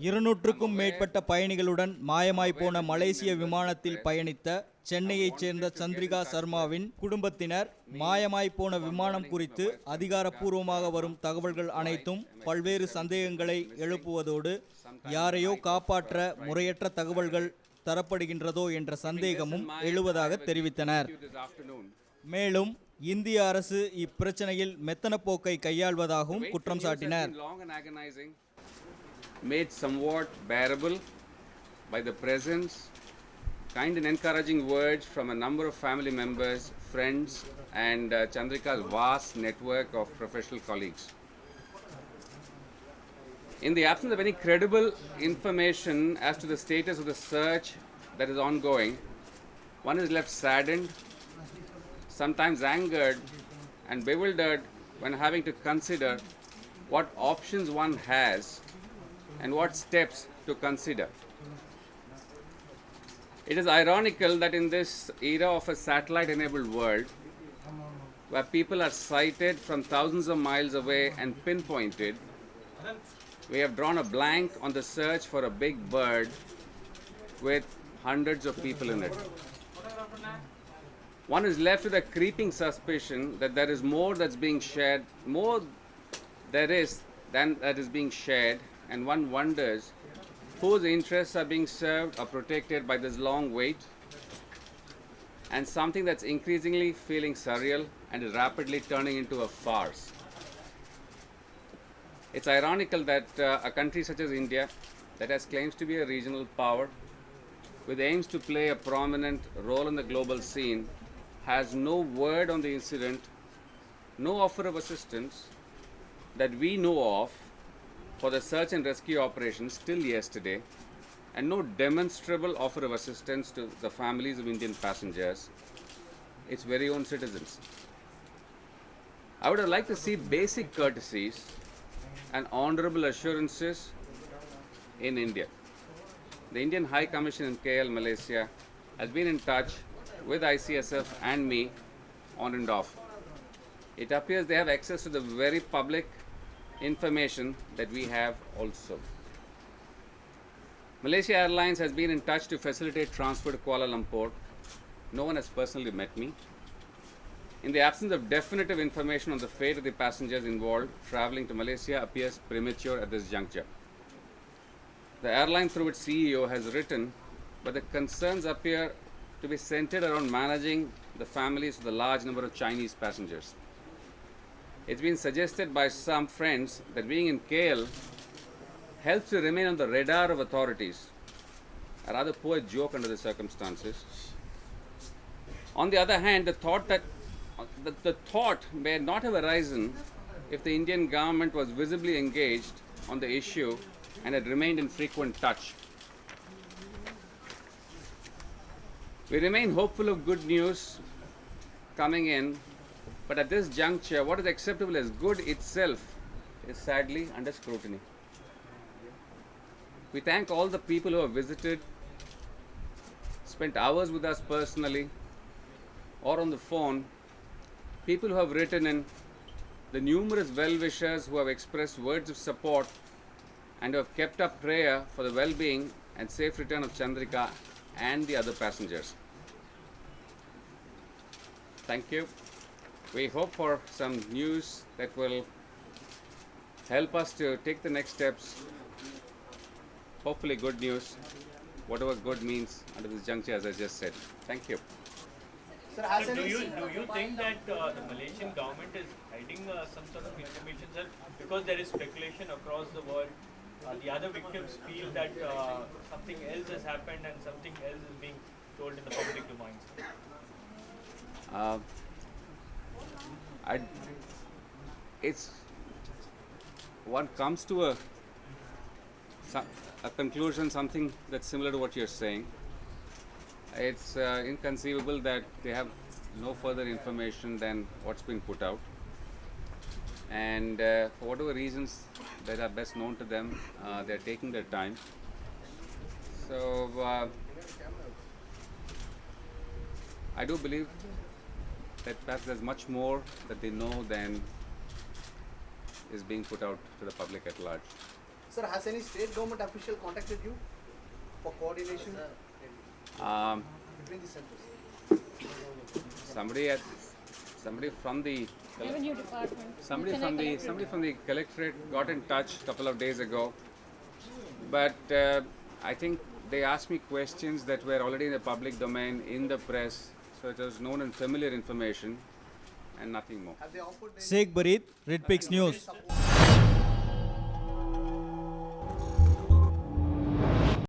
200க்கும் மேற்பட்ட பயணிகளுடன் மாயமாய் போன மலேசிய விமானத்தில் பயணித்த சென்னையைச் சேர்ந்த சந்திரிகா சர்மாவின் குடும்பத்தினர் மாயமாய் போன விமானம் குறித்து அதிகாரப்பூர்வமாக வரும் தகவல்கள் அனைத்தும் பல்வேறு சந்தேகங்களை எழுப்புவதோடு யாரையோ காப்பாற்ற முறையற்ற தகவல்கள் தரப்படுகின்றதோ என்ற சந்தேகமும் எழுவதாக தெரிவித்தனர். மேலும் இந்திய அரசு இப்பிரச்சனையில் மெத்தன போக்கை கையாள்வதாகவும் குற்றம் சாட்டினர். Made somewhat bearable by the presence, kind and encouraging words from a number of family members, friends, and Chandrika's vast network of professional colleagues. In the absence of any credible information as to the status of the search that is ongoing, one is left saddened, sometimes angered, and bewildered when having to consider what options one has and what steps to consider. It is ironical that in this era of a satellite-enabled world, where people are sighted from thousands of miles away and pinpointed, we have drawn a blank on the search for a big bird with hundreds of people in it. One is left with a creeping suspicion that there is more that's being shared, more there is than that is being shared, and one wonders whose interests are being served or protected by this long wait, and something that's increasingly feeling surreal and is rapidly turning into a farce. It's ironical that a country such as India, that has claims to be a regional power, with aims to play a prominent role in the global scene, has no word on the incident, no offer of assistance that we know of for the search and rescue operations till yesterday, and no demonstrable offer of assistance to the families of Indian passengers, its very own citizens. I would have liked to see basic courtesies and honorable assurances in India. The Indian High Commission in KL, Malaysia, has been in touch with ICSF and me on and off. It appears they have access to the very public information that we have also. Malaysia Airlines has been in touch to facilitate transfer to Kuala Lumpur. No one has personally met me. In the absence of definitive information on the fate of the passengers involved, traveling to Malaysia appears premature at this juncture. The airline, through its CEO, has written, but the concerns appear to be centered around managing the families of the large number of Chinese passengers. It's been suggested by some friends that being in KL helps to remain on the radar of authorities. A rather poor joke under the circumstances. On the other hand, the thought may not have arisen if the Indian government was visibly engaged on the issue and had remained in frequent touch. We remain hopeful of good news coming in, but at this juncture, what is acceptable as good itself is sadly under scrutiny. We thank all the people who have visited, spent hours with us personally or on the phone, people who have written in, the numerous well-wishers who have expressed words of support and who have kept up prayer for the well-being and safe return of Chandrika and the other passengers. Thank you. We hope for some news that will help us to take the next steps. Hopefully good news, whatever good means under this juncture, as I just said. Thank you. Sir, do you think that the Malaysian government is hiding some sort of information, sir? Because there is speculation across the world. The other victims feel that something else has happened and something else is being told in the public domain. It's one comes to a conclusion, something that's similar to what you're saying. It's inconceivable that they have no further information than what's been put out, and for whatever reasons that are best known to them, they're taking their time. So I do believe that perhaps there's much more that they know than is being put out to the public at large. Sir, has any state government official contacted you for coordination between the centers? Somebody from the Revenue Department. somebody from the collectorate got in touch a couple of days ago, but I think they asked me questions that were already in the public domain, in the press, so it was known and familiar information and nothing more. Have they offered any Sheikh Barid, Red Pix News. support?